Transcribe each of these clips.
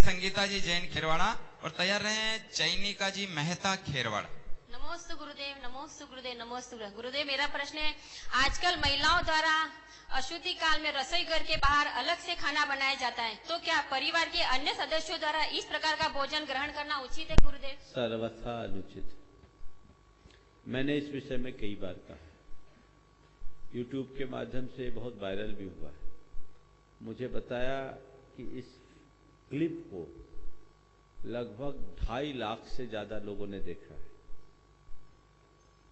संगीता जी जैन खेरवाड़ा और तैयार रहे चैनिका जी मेहता खेरवाड़ा। नमोस्तु गुरुदेव, नमोस्तु गुरुदेव, नमोस्तु गुरुदेव। मेरा प्रश्न है, आजकल महिलाओं द्वारा अशुद्धि काल में रसोई घर के बाहर अलग से खाना बनाया जाता है, तो क्या परिवार के अन्य सदस्यों द्वारा इस प्रकार का भोजन ग्रहण करना उचित है गुरुदेव? सर्वथा अनुचित। मैंने इस विषय में कई बार कहा, YouTube के माध्यम से बहुत वायरल भी हुआ है। मुझे बताया कि इस क्लिप को लगभग 2.5 लाख से ज्यादा लोगों ने देखा है।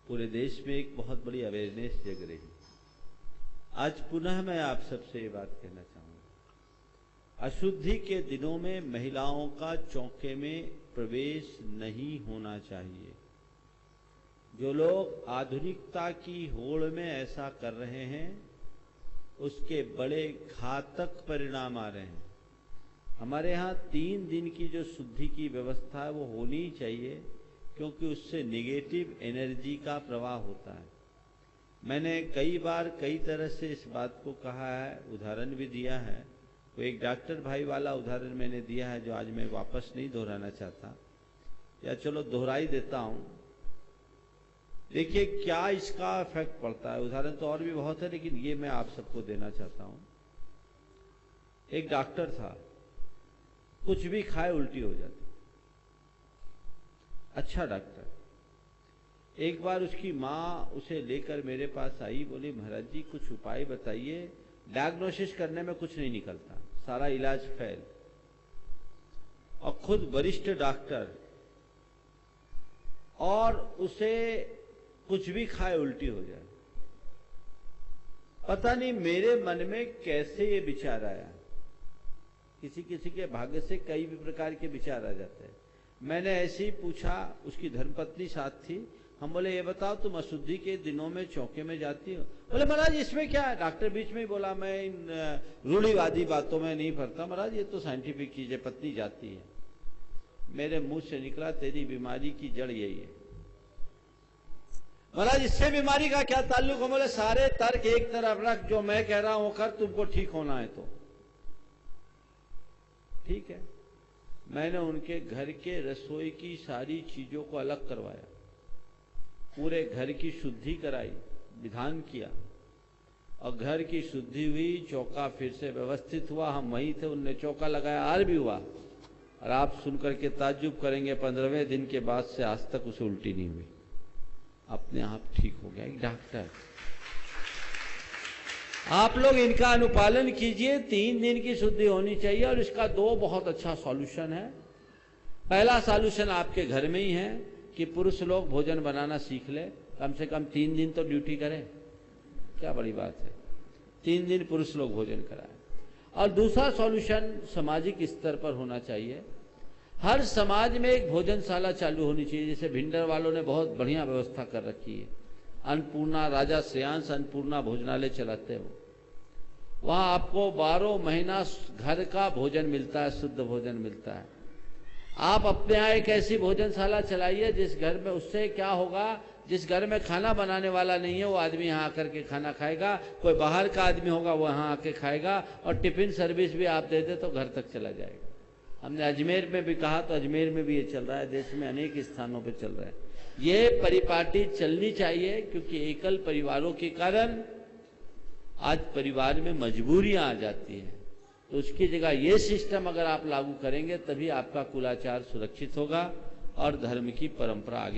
पूरे देश में एक बहुत बड़ी अवेयरनेस जग रही। आज पुनः मैं आप सबसे ये बात कहना चाहूंगा, अशुद्धि के दिनों में महिलाओं का चौके में प्रवेश नहीं होना चाहिए। जो लोग आधुनिकता की होड़ में ऐसा कर रहे हैं, उसके बड़े घातक परिणाम आ रहे हैं। हमारे यहाँ 3 दिन की जो शुद्धि की व्यवस्था है वो होनी ही चाहिए, क्योंकि उससे नेगेटिव एनर्जी का प्रवाह होता है। मैंने कई बार कई तरह से इस बात को कहा है, उदाहरण भी दिया है। वो एक डॉक्टर भाई वाला उदाहरण मैंने दिया है जो आज मैं वापस नहीं दोहराना चाहता, या चलो दोहराई देता हूं। देखिए क्या इसका इफेक्ट पड़ता है। उदाहरण तो और भी बहुत है, लेकिन ये मैं आप सबको देना चाहता हूं। एक डॉक्टर था, कुछ भी खाए उल्टी हो जाती। अच्छा डॉक्टर। एक बार उसकी माँ उसे लेकर मेरे पास आई, बोली महाराज जी कुछ उपाय बताइए, डायग्नोसिस करने में कुछ नहीं निकलता, सारा इलाज फेल। और खुद वरिष्ठ डॉक्टर, और उसे कुछ भी खाए उल्टी हो जाए। पता नहीं मेरे मन में कैसे ये विचार आया। किसी किसी के भाग्य से कई भी प्रकार के विचार आ जाते हैं। मैंने ऐसे ही पूछा, उसकी धर्मपत्नी साथ थी। हम बोले ये बताओ तुम अशुद्धि के दिनों में चौके में जाती हो? बोले महाराज इसमें क्या है? डॉक्टर बीच में ही बोला, मैं इन रूढ़िवादी बातों में नहीं पड़ता महाराज, ये तो साइंटिफिक चीज है, पत्नी जाती है। मेरे मुंह से निकला, तेरी बीमारी की जड़ यही है। महाराज इससे बीमारी का क्या ताल्लुक? हो बोले सारे तर्क एक तरफ रख, जो मैं कह रहा हूं कर, तुमको ठीक होना है तो ठीक है। मैंने उनके घर के रसोई की सारी चीजों को अलग करवाया, पूरे घर की शुद्धि कराई, विधान किया, और घर की शुद्धि हुई, चौका फिर से व्यवस्थित हुआ। हम वहीं थे, उनने चौका लगाया, आर भी हुआ। और आप सुनकर के ताज्जुब करेंगे, 15वें दिन के बाद से आज तक उसे उल्टी नहीं हुई, अपने आप ठीक हो गया। एक डॉक्टर। आप लोग इनका अनुपालन कीजिए, 3 दिन की शुद्धि होनी चाहिए। और इसका 2 बहुत अच्छा सॉल्यूशन है। पहला सॉल्यूशन आपके घर में ही है कि पुरुष लोग भोजन बनाना सीख ले, कम से कम 3 दिन तो ड्यूटी करें, क्या बड़ी बात है। 3 दिन पुरुष लोग भोजन कराएं। और दूसरा सॉल्यूशन सामाजिक स्तर पर होना चाहिए। हर समाज में एक भोजनशाला चालू होनी चाहिए। जैसे भिंडर वालों ने बहुत बढ़िया व्यवस्था कर रखी है, अन्नपूर्णा, राजा श्रेयांश अन्नपूर्णा भोजनालय चलाते हो। वहां आपको 12 महीना घर का भोजन मिलता है, शुद्ध भोजन मिलता है। आप अपने यहाँ एक ऐसी भोजनशाला चलाइए जिस घर में, उससे क्या होगा, जिस घर में खाना बनाने वाला नहीं है वो आदमी यहाँ आकर के खाना खाएगा, कोई बाहर का आदमी होगा वो यहाँ आके खाएगा, और टिफिन सर्विस भी आप दे दे तो घर तक चला जाएगा। हमने अजमेर में भी कहा, तो अजमेर में भी ये चल रहा है, देश में अनेक स्थानों पर चल रहा है। ये परिपाटी चलनी चाहिए, क्योंकि एकल परिवारों के कारण आज परिवार में मजबूरियां आ जाती हैं। तो उसकी जगह ये सिस्टम अगर आप लागू करेंगे, तभी आपका कुलाचार सुरक्षित होगा और धर्म की परंपरा आगे